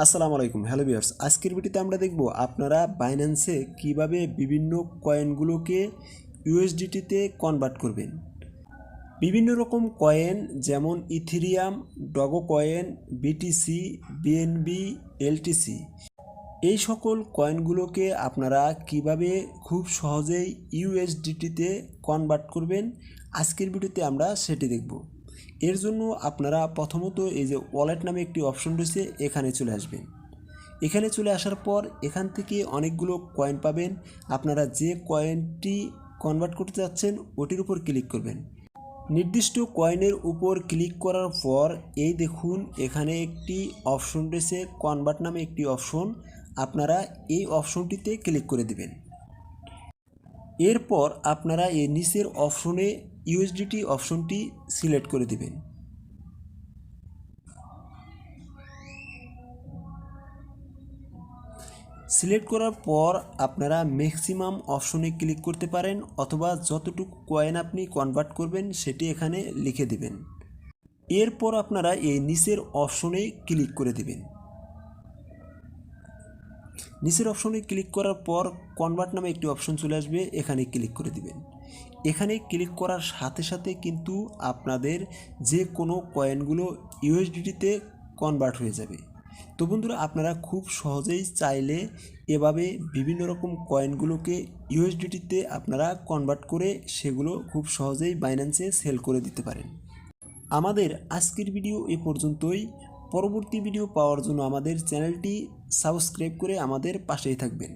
আসসালামু আলাইকুম, hello viewers. আজকের ভিডিওতে আমরা দেখব আপনারা বাইন্যান্সে কিভাবে বিভিন্ন কয়েনগুলোকে ইউএসডিটিতে কনভার্ট করবেন। বিভিন্ন রকম কয়েন যেমন Ethereum, doggo coin, BTC, BNB, LTC, এই সকল কয়েনগুলোকে আপনারা কিভাবে খুব সহজেই ইউএসডিটিতে কনভার্ট করবেন, আজকের ভিডিওতে আমরা সেটি দেখব। এর জন্য আপনারা প্রথমত এই যে ওয়ালেট নামে একটি অপশন রয়েছে, এখানে চলে আসবেন। এখানে চলে আসার পর এখান থেকে অনেকগুলো কয়েন পাবেন। আপনারা যে কয়েনটি কনভার্ট করতে যাচ্ছেন ওটির উপর ক্লিক করবেন। নির্দিষ্ট কয়েনের উপর ক্লিক করার পর এই দেখুন এখানে একটি অপশন রয়েছে, কনভার্ট নামে একটি অপশন। আপনারা এই অপশনটিতে ক্লিক করে দিবেন। এরপর আপনারা এই নিচের অপশনে ইউএসডিটি অপশনটি সিলেক্ট করে দিবেন। সিলেক্ট করার পর আপনারা ম্যাক্সিমাম অপশনে ক্লিক করতে পারেন, অথবা যতটুকু কয়েন আপনি কনভার্ট করবেন সেটি এখানে লিখে দিবেন। এরপর আপনারা এই নিচের অপশনে ক্লিক করে দিবেন। নিচের অপশনে ক্লিক করার পর কনভার্ট নামে একটি অপশন চলে আসবে, এখানে ক্লিক করে দিবেন। এখানে ক্লিক করার সাথে সাথে কিন্তু আপনাদের যে কোনো কয়েনগুলো ইউএসডিটিতে কনভার্ট হয়ে যাবে। তো বন্ধুরা, আপনারা খুব সহজেই চাইলে এভাবে বিভিন্ন রকম কয়েনগুলোকে ইউএসডিটিতে আপনারা কনভার্ট করে সেগুলো খুব সহজেই বাইন্যান্সে সেল করে দিতে পারেন। আমাদের আজকের ভিডিও এ পর্যন্তই। পরবর্তী ভিডিও পাওয়ার জন্য আমাদের চ্যানেলটি সাবস্ক্রাইব করে আমাদের পাশেই থাকবেন।